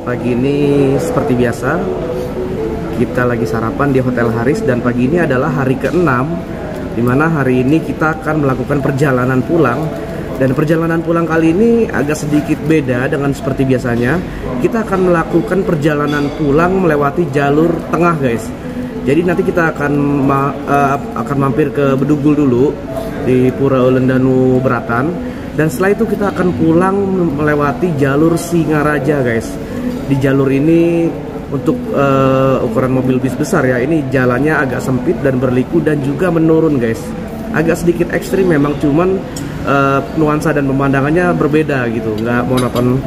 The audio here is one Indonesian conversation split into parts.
pagi ini seperti biasa kita lagi sarapan di Hotel Haris, dan pagi ini adalah hari ke-6 dimana hari ini kita akan melakukan perjalanan pulang. Dan perjalanan pulang kali ini agak sedikit beda dengan seperti biasanya. Kita akan melakukan perjalanan pulang melewati jalur tengah, guys. Jadi nanti kita akan mampir ke Bedugul dulu di Pura Ulendanu Beratan, dan setelah itu kita akan pulang melewati jalur Singaraja, guys. Di jalur ini untuk ukuran mobil bis besar ya, ini jalannya agak sempit dan berliku dan juga menurun, guys. Agak sedikit ekstrim memang, cuman nuansa dan pemandangannya berbeda gitu, nggak monoton.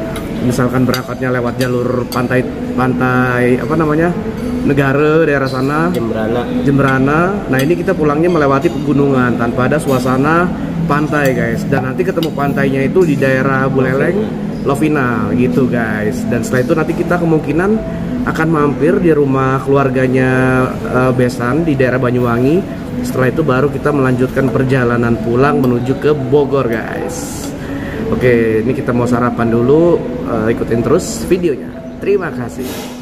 Misalkan berangkatnya lewat jalur pantai apa namanya, Negara daerah sana, Jemberana. Nah ini kita pulangnya melewati pegunungan tanpa ada suasana pantai, guys. Dan nanti ketemu pantainya itu di daerah Buleleng, Lovina gitu, guys. Dan setelah itu nanti kita kemungkinan akan mampir di rumah keluarganya Besan di daerah Banyuwangi. Setelah itu baru kita melanjutkan perjalanan pulang menuju ke Bogor, guys. Oke, ini kita mau sarapan dulu, ikutin terus videonya. Terima kasih.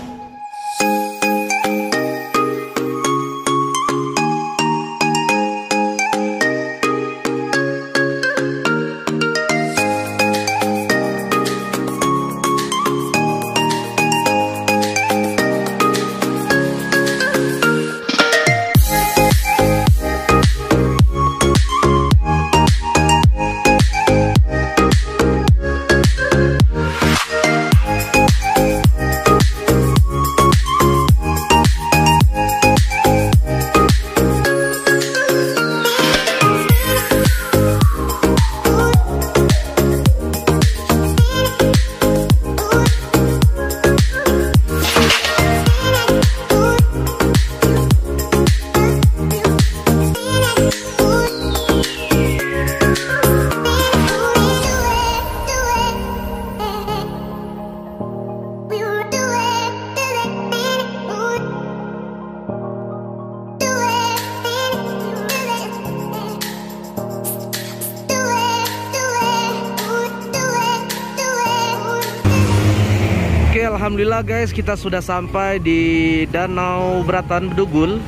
Alhamdulillah guys, kita sudah sampai di Danau Beratan Bedugul.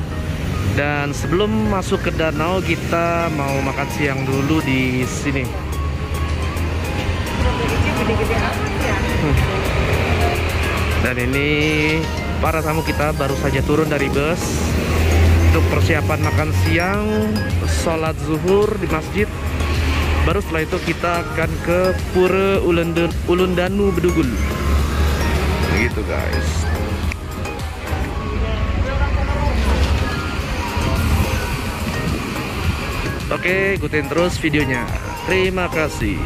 Dan sebelum masuk ke danau, kita mau makan siang dulu di sini. Dan ini para tamu kita baru saja turun dari bus untuk persiapan makan siang, sholat zuhur di masjid. Baru setelah itu kita akan ke Pura Ulendanu Bedugul gitu, guys. Oke, ikutin terus videonya. Terima kasih.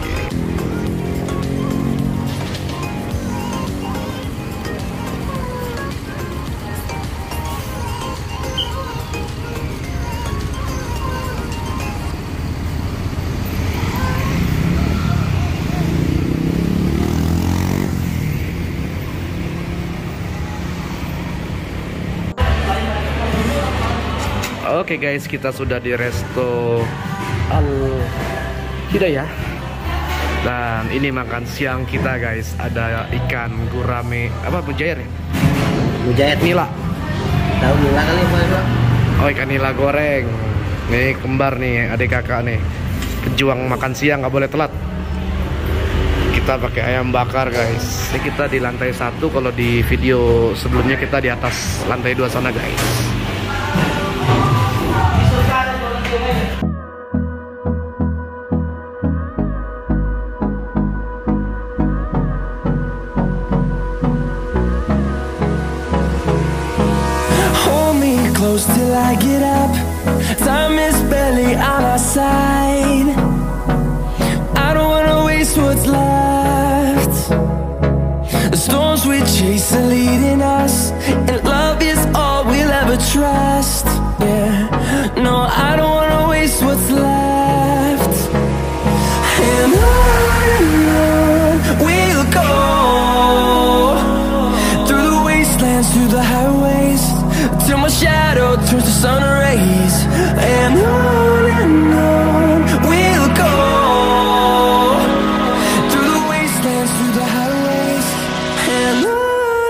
Oke guys, kita sudah di resto Al Hidayah. Dan ini makan siang kita, guys. Ada ikan gurame, apa, mujair ya? Mujair nila. Tahu nila kali Pak? Oh, ikan nila goreng. Nih kembar nih, adik kakak nih. Pejuang makan siang nggak boleh telat. Kita pakai ayam bakar, guys. Ini kita di lantai 1. Kalau di video sebelumnya kita di atas lantai 2 sana, guys. Close till I get up. Time is barely on our side. I don't wanna waste what's left. The storms we chase are leading us, and love is all we'll ever trust. Yeah, no, I don't wanna waste what's left. And on we'll go, through the wastelands, through the highways, till my shadow turns to sun rays. And on we'll go, through the wastelands, through the highways. And on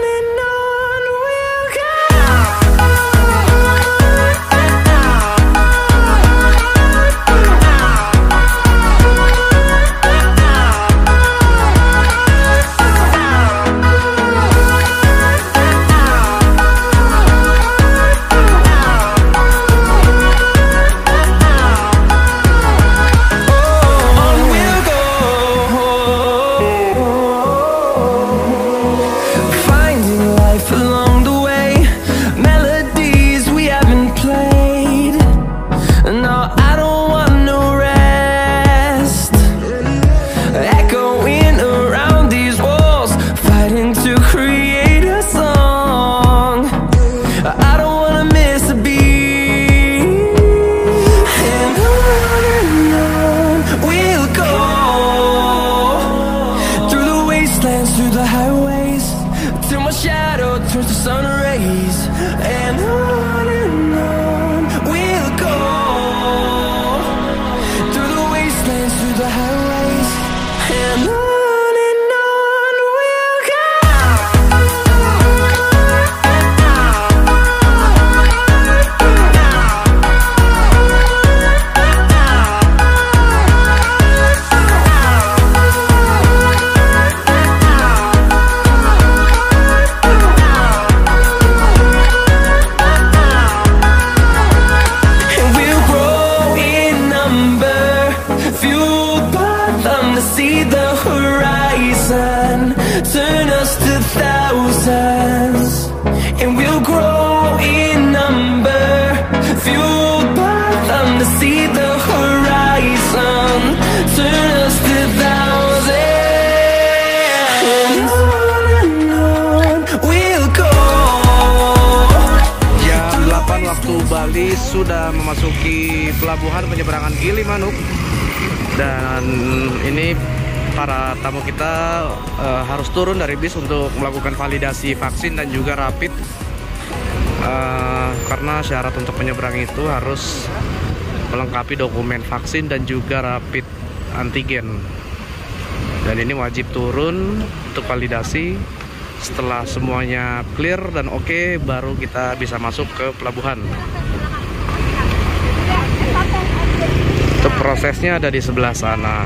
sun, turn us to thousands, and we'll grow in number, fueled by them to see the horizon, turn us to thousands, and on we'll go. Jam 8 waktu Bali sudah memasuki pelabuhan penyeberangan Gilimanuk. Dan ini para tamu kita harus turun dari bis untuk melakukan validasi vaksin dan juga rapid, karena syarat untuk menyeberang itu harus melengkapi dokumen vaksin dan juga rapid antigen. Dan ini wajib turun untuk validasi. Setelah semuanya clear dan oke, baru kita bisa masuk ke pelabuhan. Untuk prosesnya ada di sebelah sana.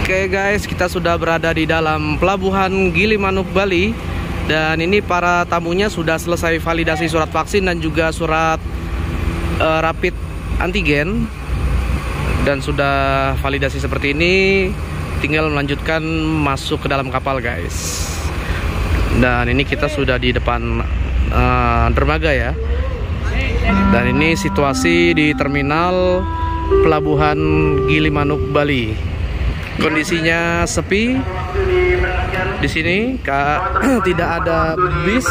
Oke guys, kita sudah berada di dalam pelabuhan Gilimanuk, Bali. Dan ini para tamunya sudah selesai validasi surat vaksin dan juga surat rapid antigen. Dan sudah validasi seperti ini, tinggal melanjutkan masuk ke dalam kapal guys. Dan ini kita sudah di depan dermaga ya. Dan ini situasi di terminal pelabuhan Gilimanuk, Bali. Kondisinya sepi. Di sini tidak ada bis.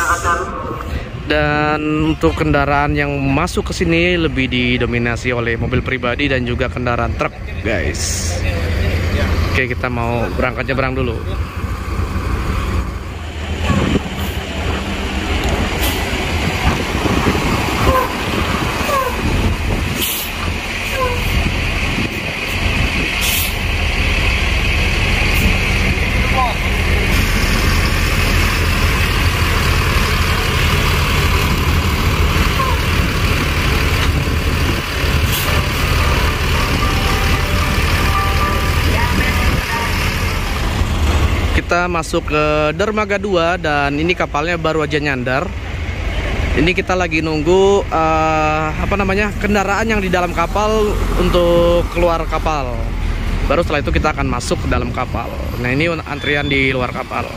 Dan untuk kendaraan yang masuk ke sini lebih didominasi oleh mobil pribadi dan juga kendaraan truk, guys. Oke, kita mau berangkat nyebrang dulu. Kita masuk ke dermaga 2 dan ini kapalnya baru aja nyandar. Ini kita lagi nunggu kendaraan yang di dalam kapal untuk keluar kapal. Baru setelah itu kita akan masuk ke dalam kapal. Nah, ini antrian di luar kapal.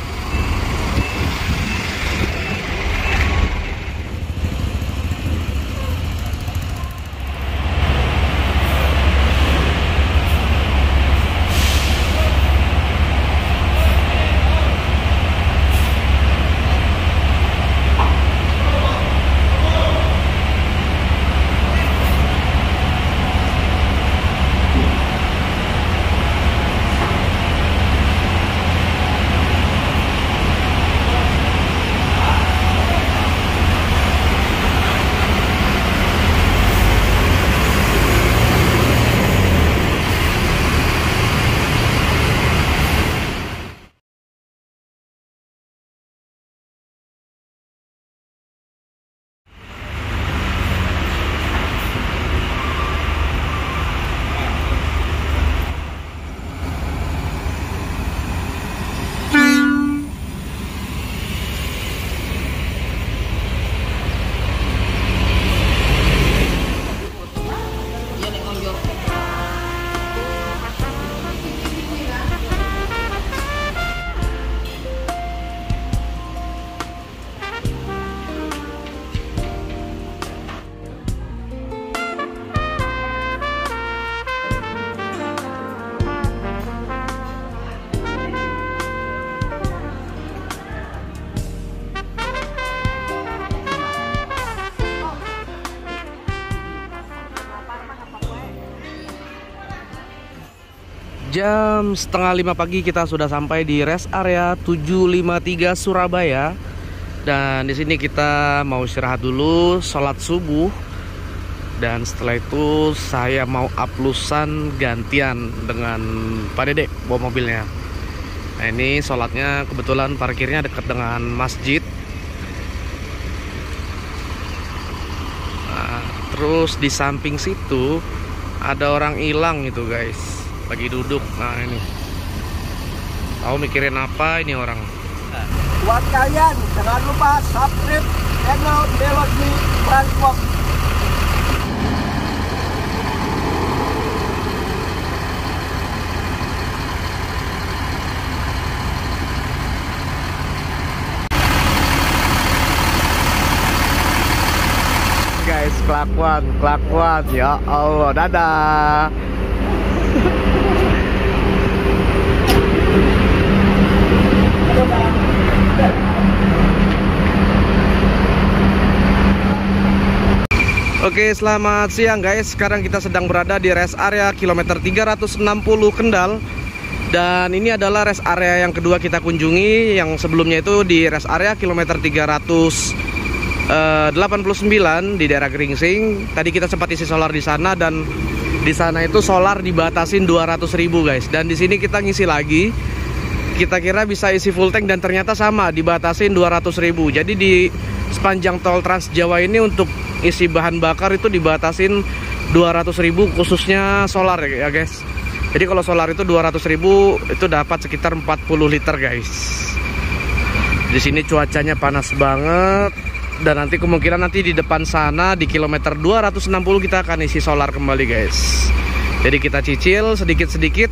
Jam setengah 5 pagi kita sudah sampai di rest area 753 Surabaya. Dan di sini kita mau istirahat dulu, sholat subuh. Dan setelah itu saya mau uplusan gantian dengan Pak Dedek bawa mobilnya. Nah, ini sholatnya kebetulan parkirnya dekat dengan masjid. Nah, terus di samping situ ada orang hilang itu guys, lagi duduk. Nah ini, tahu mikirin apa ini orang. Buat kalian jangan lupa subscribe channel Melody Transport. kelakuan. Ya Allah, dadah. Oke, selamat siang guys. Sekarang kita sedang berada di rest area kilometer 360 Kendal. Dan ini adalah rest area yang kedua kita kunjungi. Yang sebelumnya itu di rest area kilometer 389 di daerah Gringsing. Tadi kita sempat isi solar di sana, dan di sana itu solar dibatasin 200.000 guys. Dan di sini kita ngisi lagi. Kita kira bisa isi full tank dan ternyata sama, dibatasin 200.000. Jadi di sepanjang tol Trans Jawa ini untuk isi bahan bakar itu dibatasin 200.000 khususnya solar ya guys. Jadi kalau solar itu 200.000 itu dapat sekitar 40 liter guys. Di sini cuacanya panas banget, dan nanti kemungkinan di depan sana di kilometer 260 kita akan isi solar kembali guys. Jadi kita cicil sedikit-sedikit,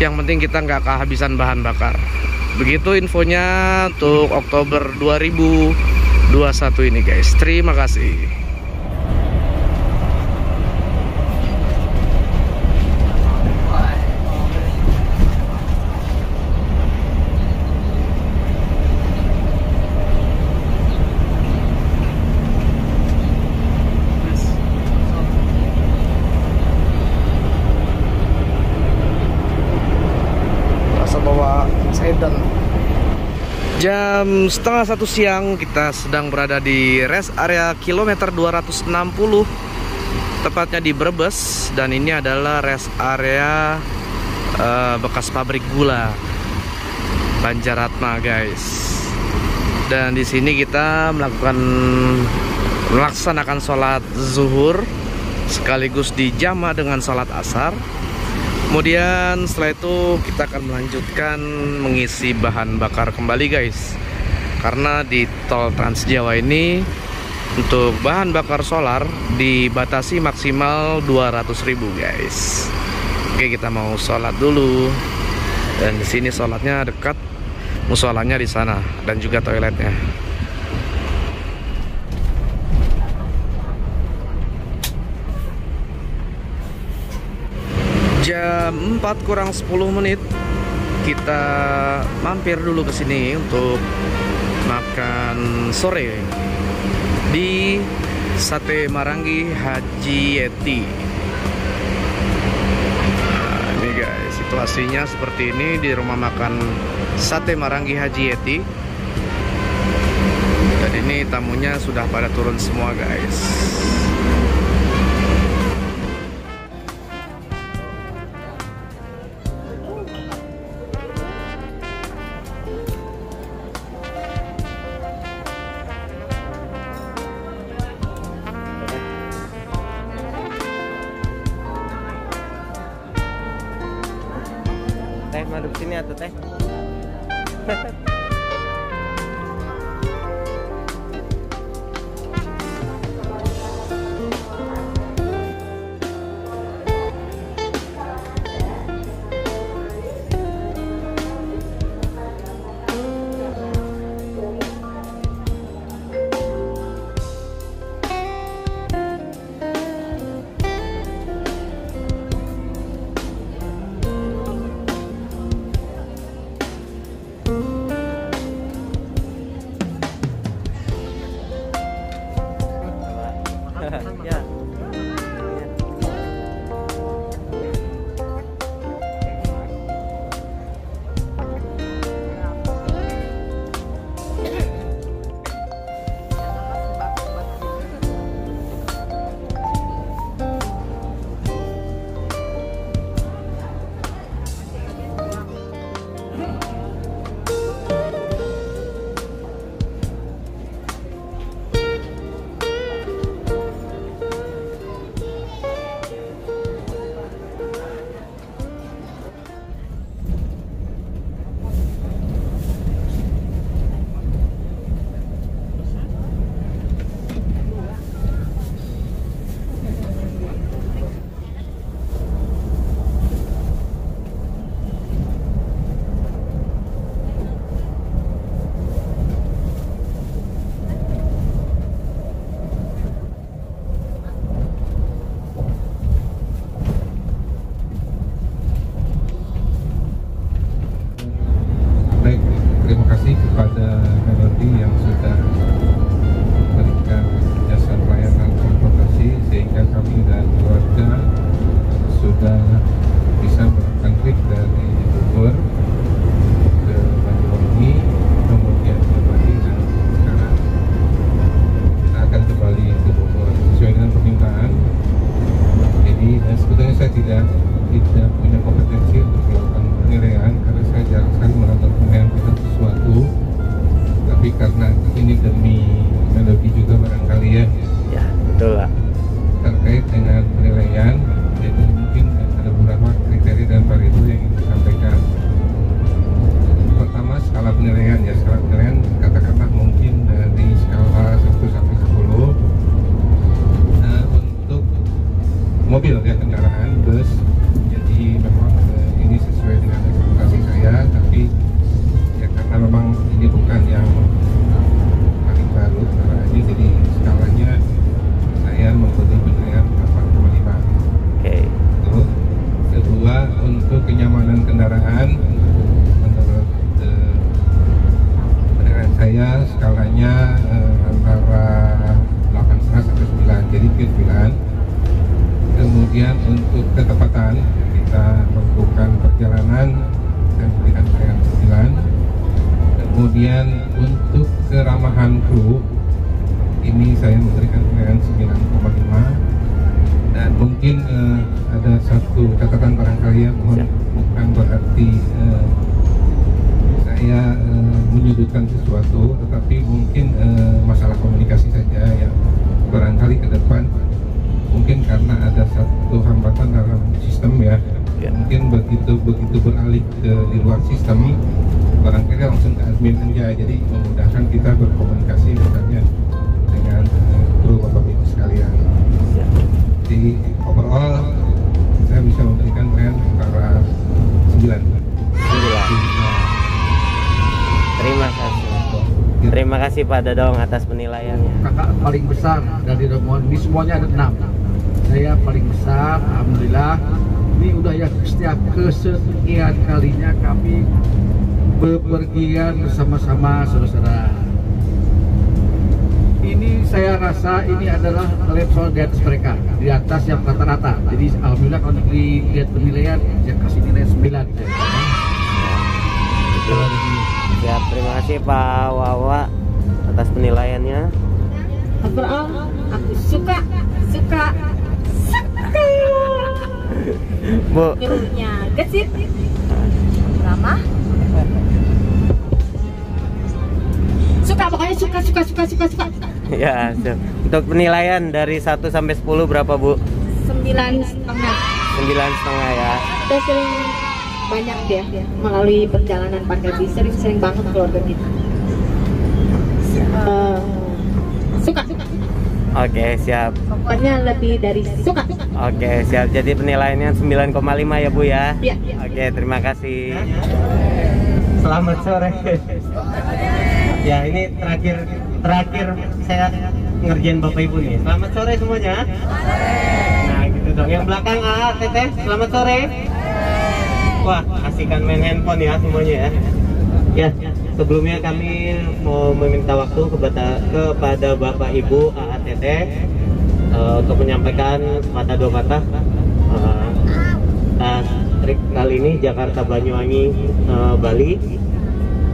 yang penting kita nggak kehabisan bahan bakar. Begitu infonya untuk Oktober 2021 ini guys. Terima kasih. Jam setengah 1 siang kita sedang berada di rest area kilometer 260, tepatnya di Brebes. Dan ini adalah rest area bekas pabrik gula Banjaratma guys. Dan di sini kita melaksanakan sholat zuhur sekaligus dijama dengan sholat asar. Kemudian setelah itu kita akan melanjutkan mengisi bahan bakar kembali guys. Karena di tol Trans Jawa ini untuk bahan bakar solar dibatasi maksimal 200.000 guys. Oke, kita mau sholat dulu. Dan di sini sholatnya dekat, musholanya di sana dan juga toiletnya. Jam 4 kurang 10 menit kita mampir dulu ke sini untuk makan sore di Sate Marangi Haji Yeti. Nah, ini guys, situasinya seperti ini di rumah makan Sate Marangi Haji Yeti. Dan ini tamunya sudah pada turun semua guys. Teh, madep sini atuh teh. kasih kepada Melody yang sudah memberikan jasa pelayanan transportasi sehingga kami dan keluarga sudah bisa melakukan trip dari Bogor ke Banyuwangi, kemudian ke Bali, dan sekarang kita akan kembali ke Bogor sesuai dengan permintaan. Jadi sebetulnya saya tidak punya kompetensi untuk melakukan penilaian karena saya jarang sekali melakukan penilaian pada sesuatu, tapi karena ini demi Melody juga barangkali ya betul Pak. terkait dengan penilaian, jadi mungkin ada beberapa kriteria dan variabel yang ingin disampaikan. Pertama, skala penilaian ya, skala penilaian katakanlah mungkin dari skala 1 sampai 10 untuk mobil ya, kendaraan, bus. Jadi memang ini sesuai dengan ekspektasi saya, tapi ya karena memang ini bukan yang paling baru ini, jadi skalanya saya memberi penilaian 8,5. Terus kedua, untuk kenyamanan kendaraan menurut penilaian saya skalanya antara 8,5 sampai 9, jadi 9. Kemudian untuk ketepatan kita melakukan perjalanan dan berikan penilaian 9. Kemudian untuk keramahan kru ini saya memberikan penilaian 9,5. Dan mungkin ada satu catatan barangkali ya, mohon bukan berarti saya menyudutkan sesuatu, tetapi mungkin masalah komunikasi saja yang barangkali ke depan mungkin karena ada satu hambatan dalam sistem ya, mungkin begitu beralih ke di luar sistem barangkali langsung ke admin aja, jadi memudahkan kita berkomunikasi misalnya dengan kru Bapak Ibu sekalian. Jadi overall saya bisa memberikan penilaian antara 9. Terima kasih Pak Dodong atas penilaiannya. Kakak paling besar dari rombongan ini, semuanya ada 6. Saya paling besar, alhamdulillah. Ini udah ya setiap kesekian kalinya kami bepergian bersama-sama saudara-saudara. Ini saya rasa ini adalah level di atas mereka, di atas yang rata-rata. Jadi alhamdulillah kalau dilihat penilaian saya kasih nilai 9. Siap, terima kasih Pak Wawa atas penilaiannya. Overall aku suka Bu, gurunya gesit, ramah, suka, pokoknya suka. ya siap. Untuk penilaian dari 1 sampai 10 berapa Bu? 9,5. 9,5 ya. Kita sering banyak dia melalui perjalanan pakai bis, sering banget keluarga kita. Suka. Oke, siap. Pokoknya lebih dari suka. Oke, siap. Jadi penilaiannya 9,5 ya Bu ya? Iya. Oke, terima kasih. Selamat sore. Ya, ini terakhir saya ngerjain Bapak Ibu nih. Selamat sore semuanya. Nah, gitu dong. Yang belakang Teteh, selamat sore. Wah, asikan main handphone ya semuanya ya. Ya, sebelumnya kami mau meminta waktu kepada Bapak Ibu AATT untuk menyampaikan sepatah dua kata atas trip kali ini Jakarta Banyuwangi Bali.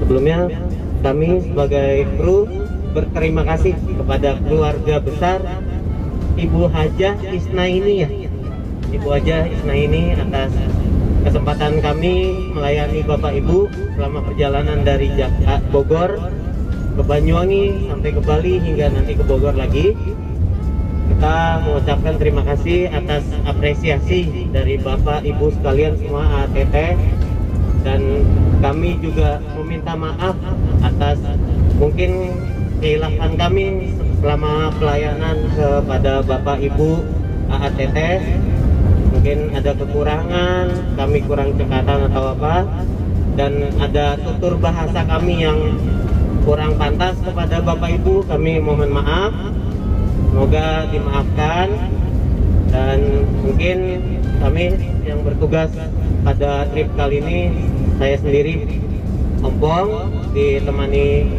Sebelumnya kami sebagai kru berterima kasih kepada keluarga besar Ibu Hajah Isnaini ya. Ibu Hajah Isnaini atas kesempatan kami melayani Bapak Ibu selama perjalanan dari Bogor ke Banyuwangi sampai ke Bali hingga nanti ke Bogor lagi. Kita mengucapkan terima kasih atas apresiasi dari Bapak Ibu sekalian semua AATT, dan kami juga meminta maaf atas mungkin kehilapan kami selama pelayanan kepada Bapak Ibu AATT. Mungkin ada kekurangan, kami kurang cekatan atau apa, dan ada tutur bahasa kami yang kurang pantas kepada Bapak Ibu, kami mohon maaf. Semoga dimaafkan, dan mungkin kami yang bertugas pada trip kali ini, saya sendiri Ompong ditemani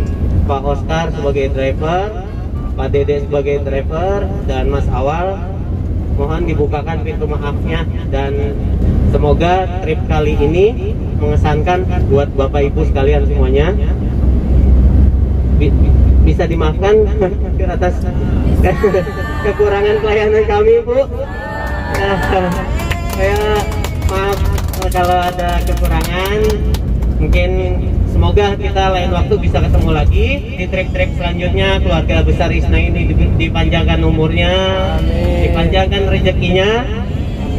Pak Oscar sebagai driver, Pak Dede sebagai driver, dan Mas Awal. Mohon dibukakan pintu maafnya, dan semoga trip kali ini mengesankan buat Bapak Ibu sekalian semuanya. Bisa dimaafkan atas kekurangan pelayanan kami, Bu. Saya maaf kalau ada kekurangan. Mungkin semoga kita lain waktu bisa ketemu lagi di trip-trip selanjutnya. Keluarga besar Isna ini dipanjangkan umurnya, dipanjangkan rezekinya,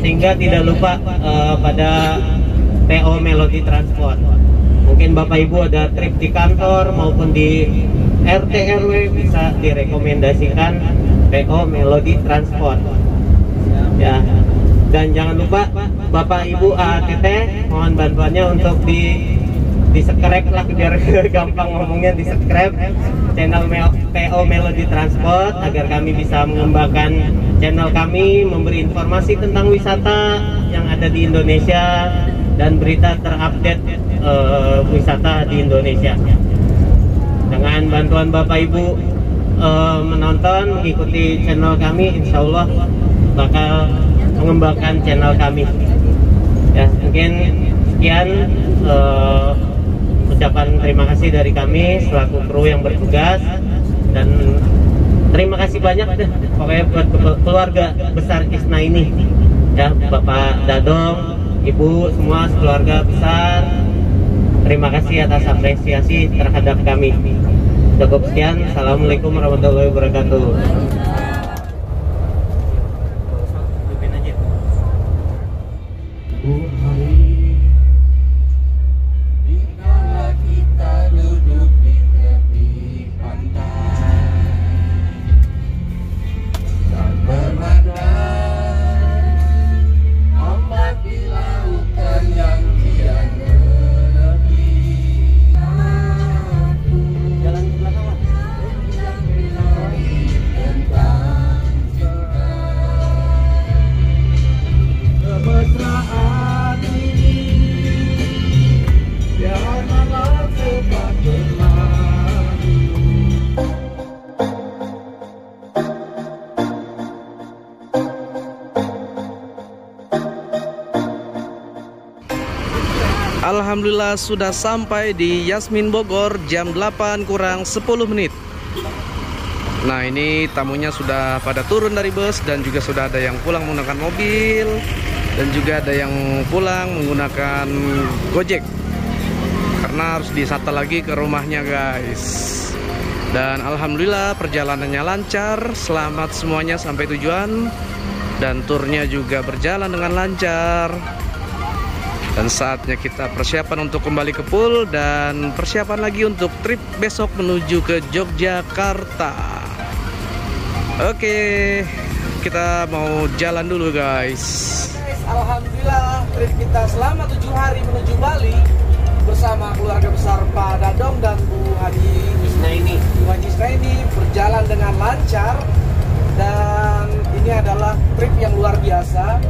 sehingga tidak lupa pada PO Melody Transport. Mungkin Bapak Ibu ada trip di kantor maupun di RT RW, bisa direkomendasikan PO Melody Transport. Ya. Dan jangan lupa Bapak Ibu ATT, mohon bantuannya untuk di subscribe lah, biar gampang ngomongnya, di subscribe channel PO Melody Transport agar kami bisa mengembangkan channel kami, memberi informasi tentang wisata yang ada di Indonesia dan berita terupdate wisata di Indonesia. Dengan bantuan Bapak Ibu menonton, mengikuti channel kami, insya Allah bakal mengembangkan channel kami. Ya, mungkin sekian ucapan terima kasih dari kami selaku kru yang bertugas, dan terima kasih banyak deh pokoknya buat keluarga besar Isna ini, ya, Bapak Dadong, Ibu, semua keluarga besar. Terima kasih atas apresiasi terhadap kami. Cukup sekian. Assalamualaikum warahmatullahi wabarakatuh. Alhamdulillah sudah sampai di Yasmin Bogor jam 8 kurang 10 menit. Nah, ini tamunya sudah pada turun dari bus, dan juga sudah ada yang pulang menggunakan mobil, dan juga ada yang pulang menggunakan Gojek karena harus disata lagi ke rumahnya, guys. Dan alhamdulillah perjalanannya lancar, selamat semuanya sampai tujuan, dan turnya juga berjalan dengan lancar. Dan saatnya kita persiapan untuk kembali ke pool dan persiapan lagi untuk trip besok menuju ke Yogyakarta. Oke, kita mau jalan dulu, guys. Alhamdulillah trip kita selama 7 hari menuju Bali bersama keluarga besar Pak Dadong dan Bu Haji Isnaini. Bu Haji Isnaini berjalan dengan lancar, dan ini adalah trip yang luar biasa.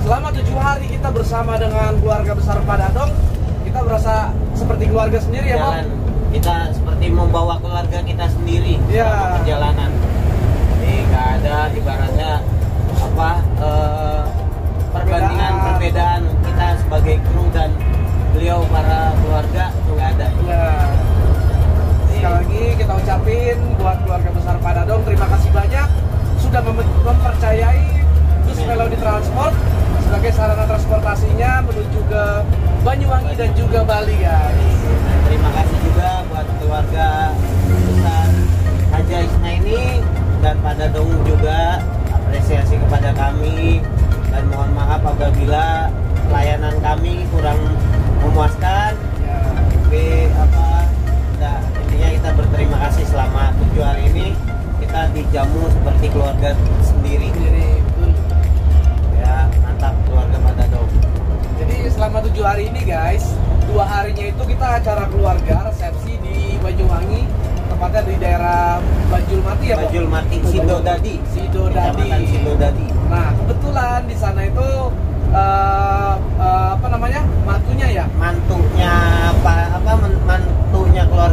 Selama 7 hari kita bersama dengan keluarga besar Pak Dadong, kita berasa seperti keluarga sendiri, ya, Pak. Kita seperti membawa keluarga kita sendiri ya. Perjalanan. Ini nggak ada ibaratnya apa perbandingan kita sebagai kru dan beliau para keluarga itu nggak ada. Ya. Sekali lagi kita ucapin buat keluarga besar Pak Dadong, terima kasih banyak sudah mempercayai Bus Melody Transport sebagai sarana transportasinya menuju ke Banyuwangi dan juga Bali, guys. Terima kasih juga buat keluarga besar Haji Isnaini dan Pak Dadong juga, apresiasi kepada kami, dan mohon maaf apabila pelayanan kami kurang memuaskan. Tapi intinya kita berterima kasih selama 7 hari ini kita dijamu seperti keluarga sendiri. Ya, mantap keluarga Pak Dadong. Jadi selama 7 hari ini, guys, 2 harinya itu kita acara keluarga, resepsi di Banyuwangi, tepatnya di daerah Bajulmati, ya, Pak? Bajulmati, Sidodadi. Sidodadi. Nah, kebetulan di sana itu mantunya ya? Mantunya mantunya keluarga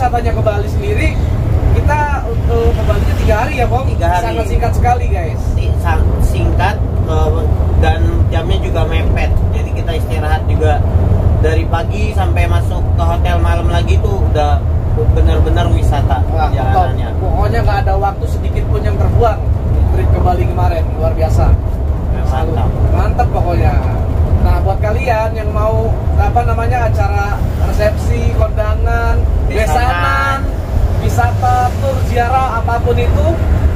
wisatanya ke Bali sendiri, kita untuk ke Balinya 3 hari ya, Bang? 3 hari. Sangat singkat sekali, guys. Singkat dan jamnya juga mepet. Jadi kita istirahat juga dari pagi sampai masuk ke hotel malam lagi tuh udah benar-benar wisata jalanannya. Pokoknya nggak ada waktu sedikit pun yang terbuang trip ke Bali kemarin, luar biasa. Mantap. Mantap pokoknya. Nah, buat kalian yang mau acara resepsi, kondangan, besanan, wisata, tur, ziarah, apapun itu,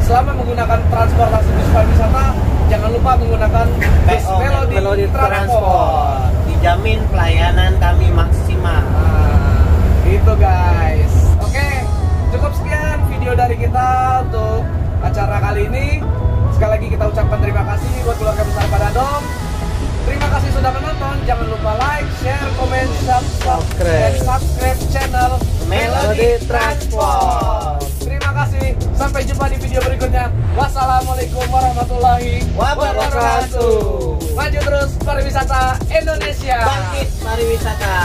selama menggunakan transportasi bus pariwisata, jangan lupa menggunakan bus Melody Transport. Dijamin pelayanan kami maksimal. Nah, itu guys. Oke, cukup sekian video dari kita untuk acara kali ini. Sekali lagi kita ucapkan terima kasih buat keluarga besar Padadong. Terima kasih sudah menonton. Jangan lupa like, share, komen, subscribe channel Melody Transport. Terima kasih. Sampai jumpa di video berikutnya. Wassalamualaikum warahmatullahi wabarakatuh. Maju terus pariwisata Indonesia. Bangkit pariwisata.